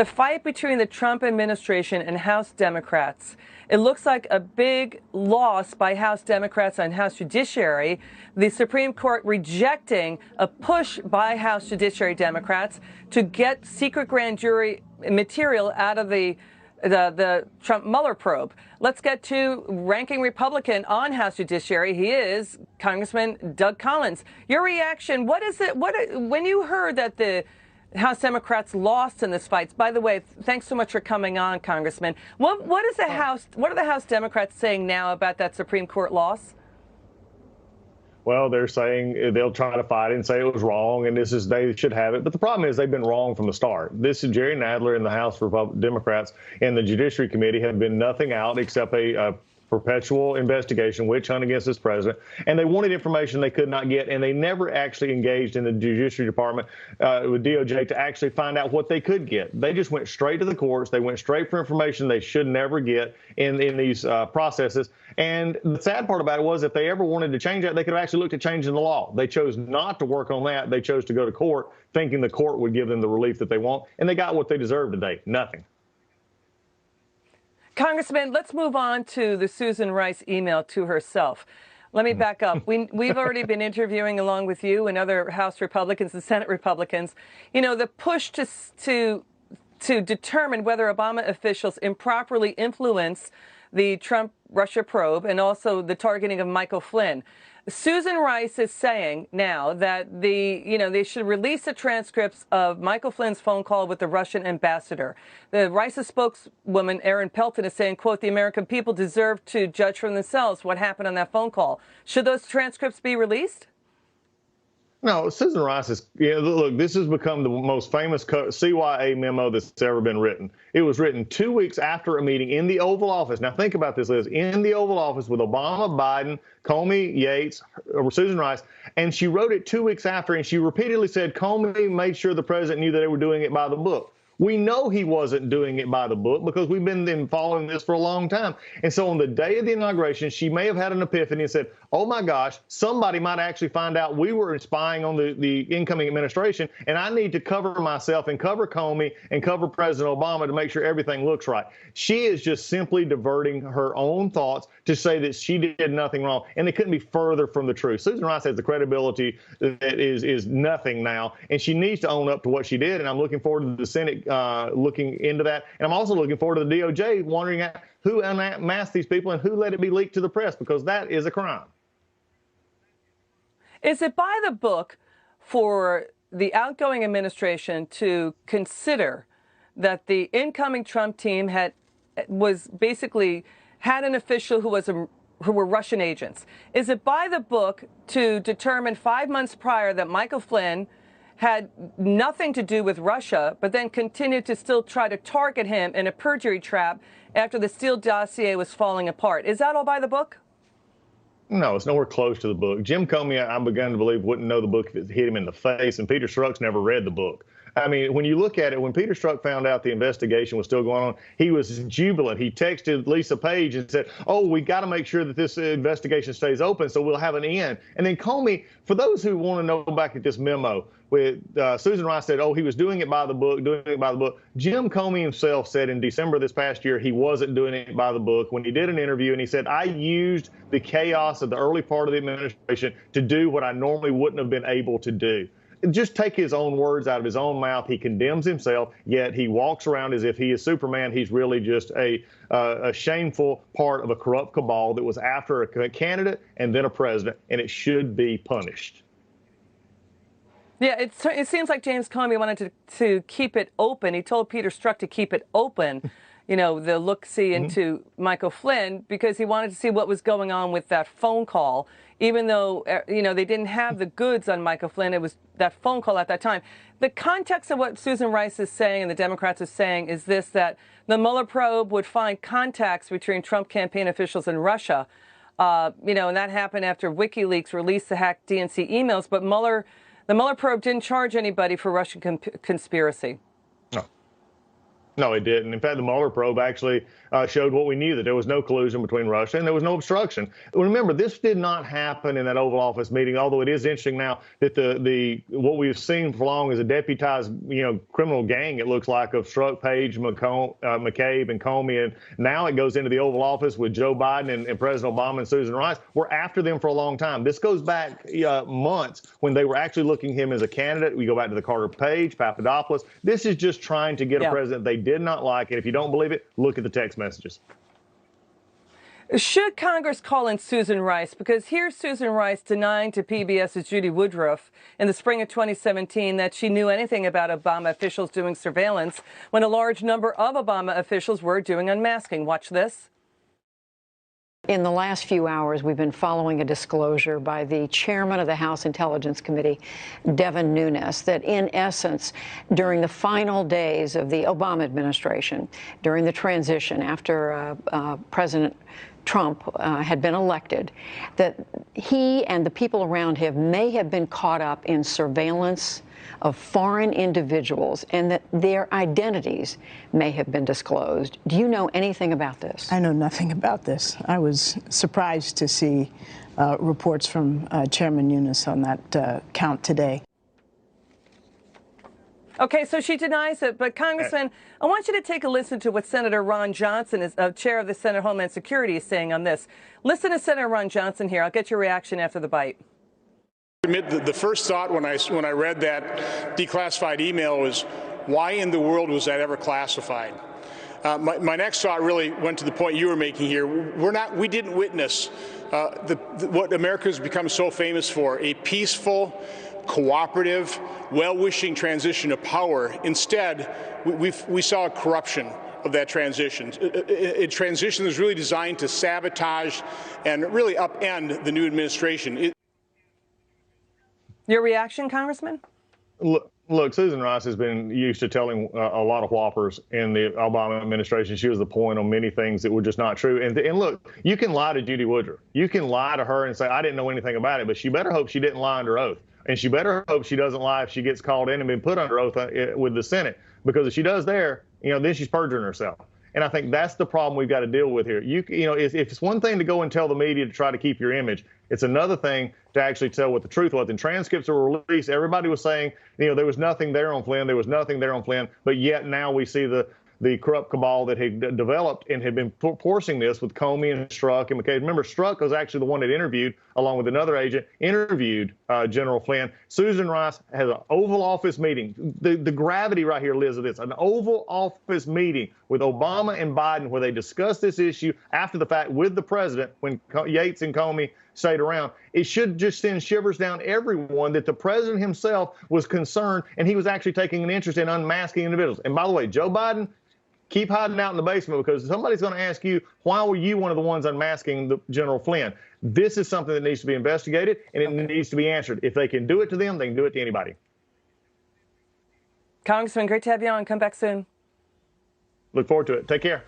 The fight between the Trump administration and House Democrats. It looks like a big loss by House Democrats on House Judiciary. The Supreme Court rejecting a push by House Judiciary Democrats to get secret grand jury material out of the Trump Mueller probe. Let's get to ranking Republican on House Judiciary. He is Congressman Doug Collins. Your reaction, what is it, when you heard that the House Democrats lost in this fight? By the way, thanks so much for coming on, Congressman. What are the House Democrats saying now about that Supreme Court loss? Well, they're saying they'll try to fight it and say it was wrong, and they should have it. But the problem is they've been wrong from the start. This is Jerry Nadler and the House Democrats and the Judiciary Committee have been nothing out except a perpetual investigation, witch hunt against this president, and they wanted information they could not get, and they never actually engaged in the Judiciary Department with DOJ to actually find out what they could get. They just went straight to the courts. They went straight for information they should never get in these processes. And the sad part about it was if they ever wanted to change that, they could have actually looked at changing the law. They chose not to work on that. They chose to go to court thinking the court would give them the relief that they want, and they got what they deserved today, nothing. Congressman, let's move on to the Susan Rice email to herself. Let me back up. We've already been interviewing, along with you and other House Republicans and Senate Republicans, you know, the push to determine whether Obama officials improperly influence the Trump-Russia probe and also the targeting of Michael Flynn. Susan Rice is saying now that they should release the transcripts of Michael Flynn's phone call with the Russian ambassador. The Rice's spokeswoman, Erin Pelton, is saying, quote, the American people deserve to judge for themselves what happened on that phone call. Should those transcripts be released? No, Susan Rice is, look, this has become the most famous CYA memo that's ever been written. It was written 2 weeks after a meeting in the Oval Office. Now, think about this, Liz, in the Oval Office with Obama, Biden, Comey, Yates, Susan Rice, and she wrote it 2 weeks after, and she repeatedly said Comey made sure the president knew that they were doing it by the book. We know he wasn't doing it by the book because we've been following this for a long time. And so on the day of the inauguration, she may have had an epiphany and said, oh, my gosh, somebody might actually find out we were spying on the incoming administration, and I need to cover myself and cover Comey and cover President Obama to make sure everything looks right. She is just simply diverting her own thoughts to say that she did nothing wrong, and it couldn't be further from the truth. Susan Rice has the credibility that is nothing now, and she needs to own up to what she did, and I'm looking forward to the Senate looking into that. And I'm also looking forward to the DOJ wondering who unmasked these people and who let it be leaked to the press, because that is a crime. Is it by the book for the outgoing administration to consider that the incoming Trump team had an official who were Russian agents? Is it by the book to determine 5 months prior that Michael Flynn had nothing to do with Russia, but then continued to still try to target him in a perjury trap after the Steele dossier was falling apart? Is that all by the book? No, it's nowhere close to the book. Jim Comey, I begun to believe, wouldn't know the book if it hit him in the face, and Peter Strzok's never read the book. I mean, when you look at it, when Peter Strzok found out the investigation was still going on, he was jubilant. He texted Lisa Page and said, oh, we got to make sure that this investigation stays open so we'll have an end. And then Comey, for those who want to know back at this memo, with Susan Rice said, oh, he was doing it by the book, doing it by the book. Jim Comey himself said in December this past year he wasn't doing it by the book when he did an interview, and he said, I used the chaos of the early part of the administration to do what I normally wouldn't have been able to do. Just take his own words out of his own mouth. He condemns himself, yet he walks around as if he is Superman. He's really just a shameful part of a corrupt cabal that was after a candidate and then a president, and it should be punished. Yeah, it seems like James Comey wanted to keep it open. He told Peter Strzok to keep it open, you know, the look-see into Michael Flynn, because he wanted to see what was going on with that phone call, even though, you know, they didn't have the goods on Michael Flynn. It was that phone call at that time. The context of what Susan Rice is saying and the Democrats are saying is this, that the Mueller probe would find contacts between Trump campaign officials and Russia, you know, and that happened after WikiLeaks released the hacked DNC emails, but the Mueller probe didn't charge anybody for Russian conspiracy. No, it didn't. In fact, the Mueller probe actually showed what we knew, that there was no collusion between Russia and there was no obstruction. Remember, this did not happen in that Oval Office meeting, although it is interesting now that the what we've seen for long is a deputized, criminal gang, it looks like, of Strzok, Page, McCabe, and Comey. And now it goes into the Oval Office with Joe Biden and President Obama and Susan Rice. We're after them for a long time. This goes back months when they were actually looking at him as a candidate. We go back to the Carter Page, Papadopoulos. This is just trying to get a president they did not like. And if you don't believe it, look at the text messages. Should Congress call in Susan Rice? Because here's Susan Rice denying to PBS's Judy Woodruff in the spring of 2017 that she knew anything about Obama officials doing surveillance when a large number of Obama officials were doing unmasking. Watch this. In the last few hours, we've been following a disclosure by the chairman of the House Intelligence Committee, Devin Nunes, that in essence, during the final days of the Obama administration, during the transition after President Trump had been elected, that he and the people around him may have been caught up in surveillance of foreign individuals and that their identities may have been disclosed. Do you know anything about this? I know nothing about this. I was surprised to see reports from Chairman Nunes on that count today. Okay, so she denies it, but Congressman, I want you to take a listen to what Senator Ron Johnson, is chair of the Senate Homeland Security, is saying on this. Listen to Senator Ron Johnson here. I'll get your reaction after the bite. Admit the first thought when I read that declassified email was, why in the world was that ever classified? My next thought really went to the point you were making here. We didn't witness what America has become so famous for, a peaceful, cooperative, well-wishing transition of power. Instead, we saw a corruption of that transition. A transition that was really designed to sabotage and really upend the new administration. Your reaction, Congressman? Look, Susan Rice has been used to telling a lot of whoppers in the Obama administration. She was the point on many things that were just not true. And look, you can lie to Judy Woodruff. You can lie to her and say, I didn't know anything about it, but she better hope she didn't lie under oath. And she better hope she doesn't lie if she gets called in and been put under oath with the Senate. Because if she does there, then she's perjuring herself. And I think that's the problem we've got to deal with here. If it's one thing to go and tell the media to try to keep your image, it's another thing to actually tell what the truth was. And transcripts were released. Everybody was saying, there was nothing there on Flynn. There was nothing there on Flynn. But yet now we see the corrupt cabal that had developed and had been forcing this with Comey and Strzok and McCabe. Remember, Strzok was actually the one that interviewed, along with another agent, interviewed General Flynn. Susan Rice has an Oval Office meeting. The gravity right here, Liz, of this, an Oval Office meeting with Obama and Biden where they discussed this issue after the fact with the president when Yates and Comey stayed around. It should just send shivers down everyone that the president himself was concerned and he was actually taking an interest in unmasking individuals. And by the way, Joe Biden, keep hiding out in the basement because somebody's going to ask you, why were you one of the ones unmasking the General Flynn? This is something that needs to be investigated, and it needs to be answered. If they can do it to them, they can do it to anybody. Congressman, great to have you on. Come back soon. Look forward to it. Take care.